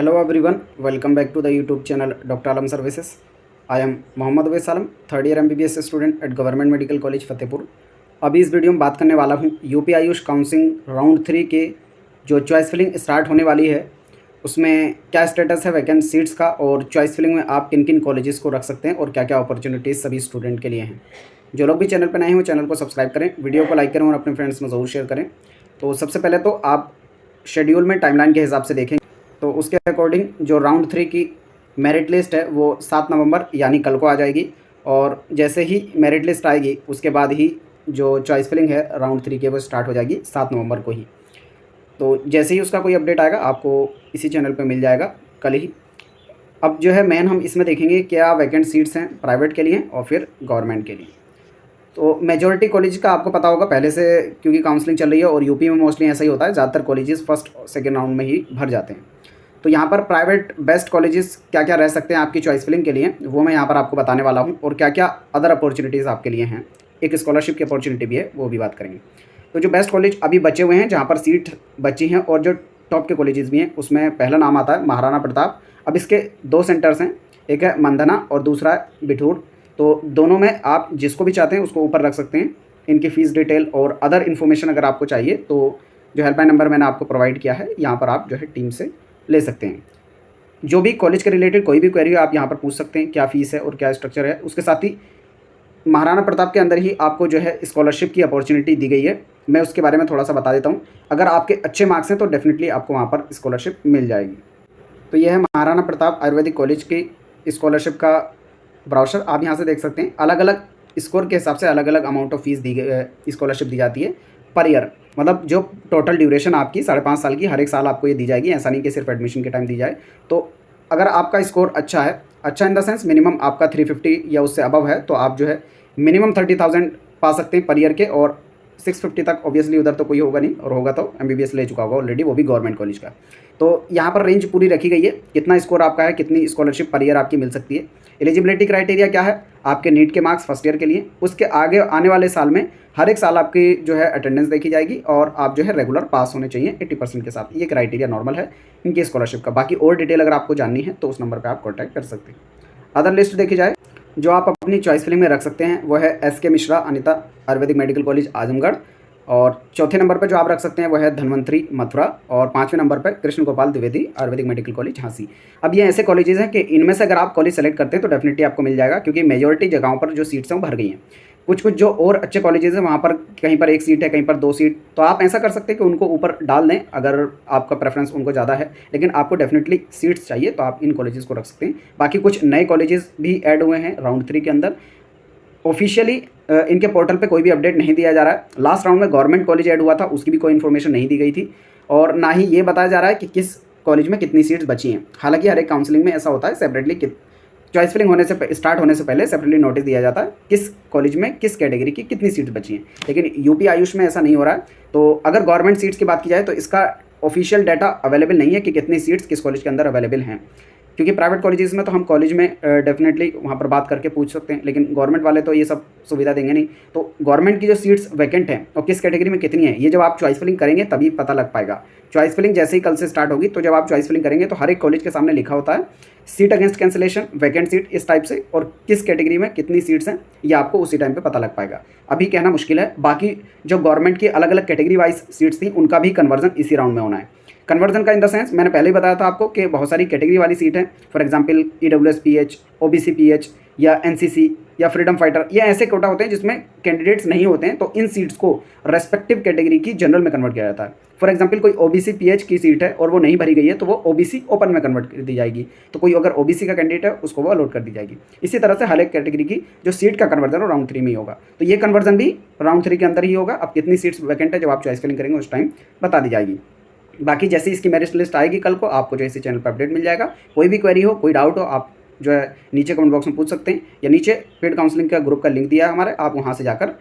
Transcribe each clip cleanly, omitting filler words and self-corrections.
Hello everyone, welcome back to the YouTube channel Dr. Alam Services. I am Mohammad Awais Alam, third year MBBS student at government medical college Fatehpur. अभी इस video में बात करने वाला हूँ UP Ayush counselling round 3 के जो choice filling start होने वाली है उसमें क्या स्टेटस है वैकेंट सीट्स का, और चॉइस फिलिंग में आप किन किन कॉलेजेस को रख सकते हैं और क्या क्या अपॉर्चुनिटीज़ सभी स्टूडेंट के लिए हैं। जो लोग भी चैनल पर नए हैं वो चैनल को सब्सक्राइब करें, वीडियो को लाइक करें और अपने फ्रेंड्स में ज़रूर शेयर करें। तो सबसे पहले तो आप शेड्यूल में टाइमलाइन के हिसाब से देखें तो उसके अकॉर्डिंग जो राउंड 3 की मेरिट लिस्ट है वो 7 नवंबर यानी कल को आ जाएगी, और जैसे ही मेरिट लिस्ट आएगी उसके बाद ही जो चॉइस फिलिंग है राउंड 3 की वो स्टार्ट हो जाएगी 7 नवंबर को ही। तो जैसे ही उसका कोई अपडेट आएगा आपको इसी चैनल पे मिल जाएगा कल ही। अब जो है मेन हम इसमें देखेंगे क्या वैकेंट सीट्स हैं प्राइवेट के लिए और फिर गवर्नमेंट के लिए। तो मेजॉरिटी कॉलेज का आपको पता होगा पहले से, क्योंकि काउंसलिंग चल रही है और यूपी में मोस्टली ऐसा ही होता है, ज़्यादातर कॉलेजेस फर्स्ट सेकेंड राउंड में ही भर जाते हैं। तो यहाँ पर प्राइवेट बेस्ट कॉलेजेस क्या क्या रह सकते हैं आपकी चॉइस फिलिंग के लिए वो मैं यहाँ पर आपको बताने वाला हूँ, और क्या क्या अदर अपॉर्चुनिटीज़ आपके लिए हैं। एक स्कॉलरशिप की अपॉर्चुनिटी भी है, वो भी बात करेंगे। तो जो बेस्ट कॉलेज अभी बचे हुए हैं जहाँ पर सीट बची हैं और जो टॉप के कॉलेजेस भी हैं उसमें पहला नाम आता है महाराणा प्रताप। अब इसके 2 सेंटर्स हैं, एक है मंधना और दूसरा है बिठूर। तो दोनों में आप जिसको भी चाहते हैं उसको ऊपर रख सकते हैं। इनकी फ़ीस डिटेल और अदर इन्फॉर्मेशन अगर आपको चाहिए तो जो हेल्पलाइन नंबर मैंने आपको प्रोवाइड किया है यहाँ पर आप जो है टीम से ले सकते हैं। जो भी कॉलेज के रिलेटेड कोई भी क्वेरी हो आप यहाँ पर पूछ सकते हैं, क्या फ़ीस है और क्या स्ट्रक्चर है। उसके साथ ही महाराणा प्रताप के अंदर ही आपको जो है स्कॉलरशिप की अपॉर्चुनिटी दी गई है, मैं उसके बारे में थोड़ा सा बता देता हूँ। अगर आपके अच्छे मार्क्स हैं तो डेफिनेटली आपको वहाँ पर स्कॉलरशिप मिल जाएगी। तो यह है महाराणा प्रताप आयुर्वेदिक कॉलेज की स्कॉलरशिप का ब्राउचर, आप यहाँ से देख सकते हैं। अलग अलग स्कोर के हिसाब से अलग अलग अमाउंट ऑफ फीस दी गई, स्कॉलरशिप दी जाती है पर ईयर। मतलब जो टोटल ड्यूरेशन आपकी 5.5 साल की, हर एक साल आपको ये दी जाएगी, ऐसा नहीं कि सिर्फ एडमिशन के टाइम दी जाए। तो अगर आपका स्कोर अच्छा है, अच्छा इन द सेंस मिनिमम आपका 350 या उससे अबव है, तो आप जो है मिनिमम 30,000 पा सकते हैं पर ईयर के, और 650 तक ऑब्वियसली उधर तो कोई होगा नहीं, और होगा तो MBBS ले चुका होगा ऑलरेडी, वो भी गवर्नमेंट कॉलेज का। तो यहाँ पर रेंज पूरी रखी गई है, कितना स्कोर आपका है, कितनी स्कॉलरशिप पर ईयर आपकी मिल सकती है। एलिजिबिलिटी क्राइटेरिया क्या है, आपके नीट के मार्क्स फर्स्ट ईयर के लिए, उसके आगे आने वाले साल में हर एक साल आपकी जो है अटेंडेंस देखी जाएगी, और आप जो है रेगुलर पास होने चाहिए 80% के साथ। ये क्राइटेरिया नॉर्मल है इनकी स्कॉलरशिप का। बाकी और डिटेल अगर आपको जाननी है तो उस नंबर पर आप कॉन्टैक्ट कर सकते हैं। अदर लिस्ट देखी जाए जो आप अपनी चॉइस फिलिंग में रख सकते हैं वो है SK Mishra Anita Ayurvedic medical college Azamgarh, और चौथे नंबर पर जो आप रख सकते हैं वो है धन्वंतरी मथुरा, और 5वें नंबर पर कृष्ण गोपाल द्विवेदी आयुर्वेदिक मेडिकल कॉलेज झांसी। अब ये ऐसे कॉलेजेस हैं कि इनमें से अगर आप कॉलेज सेलेक्ट करते हैं तो डेफिनेटली आपको मिल जाएगा, क्योंकि मेजॉरिटी जगहों पर जो सीट्स हैं वो भर गई हैं। कुछ कुछ जो और अच्छे कॉलेजेस हैं वहाँ पर कहीं पर 1 सीट है, कहीं पर 2 सीट, तो आप ऐसा कर सकते हैं कि उनको ऊपर डाल दें अगर आपका प्रेफरेंस उनको ज़्यादा है, लेकिन आपको डेफिनेटली सीट्स चाहिए तो आप इन कॉलेजेस को रख सकते हैं। बाकी कुछ नए कॉलेजेस भी ऐड हुए हैं राउंड 3 के अंदर। ऑफिशियली इनके पोर्टल पे कोई भी अपडेट नहीं दिया जा रहा है। लास्ट राउंड में गवर्नमेंट कॉलेज ऐड हुआ था, उसकी भी कोई इन्फॉर्मेशन नहीं दी गई थी, और ना ही ये बताया जा रहा है कि किस कॉलेज में कितनी सीट्स बची हैं। हालांकि हर एक काउंसलिंग में ऐसा होता है, सेपरेटली चॉइस फिलिंग होने से स्टार्ट होने से पहले सेपरेटली नोटिस दिया जाता है किस कॉलेज में किस कैटेगरी की कितनी सीट्स बची हैं, लेकिन यूपी आयुष में ऐसा नहीं हो रहा है। तो अगर गवर्नमेंट सीट्स की बात की जाए तो इसका ऑफिशियल डाटा अवेलेबल नहीं है कि कितनी सीट्स किस कॉलेज के अंदर अवेलेबल हैं, क्योंकि प्राइवेट कॉलेजेस में तो हम कॉलेज में डेफिनेटली वहाँ पर बात करके पूछ सकते हैं, लेकिन गवर्नमेंट वाले तो ये सब सुविधा देंगे नहीं। तो गवर्नमेंट की जो सीट्स वैकेंट हैं और किस कैटेगरी में कितनी है, ये जब आप चॉइस फिलिंग करेंगे तभी पता लग पाएगा। चॉइस फिलिंग जैसे ही कल से स्टार्ट होगी, तो जब आप चॉइस फिलिंग करेंगे तो हर एक कॉलेज के सामने लिखा होता है seat against cancellation, vacant seat इस टाइप से, और किस कैटेगरी में कितनी सीट्स हैं ये आपको उसी टाइम पे पता लग पाएगा। अभी कहना मुश्किल है। बाकी जो गवर्नमेंट की अलग अलग कैटेगरी वाइज सीट्स थी उनका भी कन्वर्जन इसी राउंड में होना है। कन्वर्जन का इन द सेंस मैंने पहले ही बताया था आपको कि बहुत सारी कैटेगरी वाली सीट है, for example EWS PH, OBC PH या NCC या फ्रीडम फाइटर, ये ऐसे कोटा होते हैं जिसमें कैंडिडेट्स नहीं होते हैं, तो इन सीट्स को रेस्पेक्टिव कैटेगरी की जनरल में कन्वर्ट किया जाता है। फॉर एग्जांपल कोई OBC PH की सीट है और वो नहीं भरी गई है तो वो OBC ओपन में कन्वर्ट कर दी जाएगी, तो कोई अगर OBC का कैंडिडेट है उसको वो अलॉट कर दी जाएगी। इसी तरह से हर एक कैटेगरी की जो सीट का कन्वर्जन राउंड 3 में ही होगा, तो ये कन्वर्जन भी राउंड 3 के अंदर ही होगा। अब कितनी सीट्स वैकेंट है जब आप चॉइस फिलिंग करेंगे उस टाइम बता दी जाएगी। बाकी जैसे ही इसकी मेरिट लिस्ट आएगी कल को, आपको जो इसी चैनल पर अपडेट मिल जाएगा। कोई भी क्वेरी हो, कोई डाउट हो, आप जो है नीचे कमेंट बॉक्स में पूछ सकते हैं, या नीचे पेड काउंसलिंग का ग्रुप का लिंक दिया है हमारे, आप वहाँ से जाकर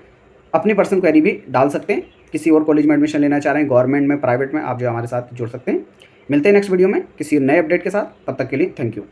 अपनी पर्सनल क्वेरी भी डाल सकते हैं। किसी और कॉलेज में एडमिशन लेना चाह रहे हैं, गवर्नमेंट में, प्राइवेट में, आप जो हमारे साथ जुड़ सकते हैं। मिलते हैं नेक्स्ट वीडियो में किसी नए अपडेट के साथ, तब तक के लिए थैंक यू।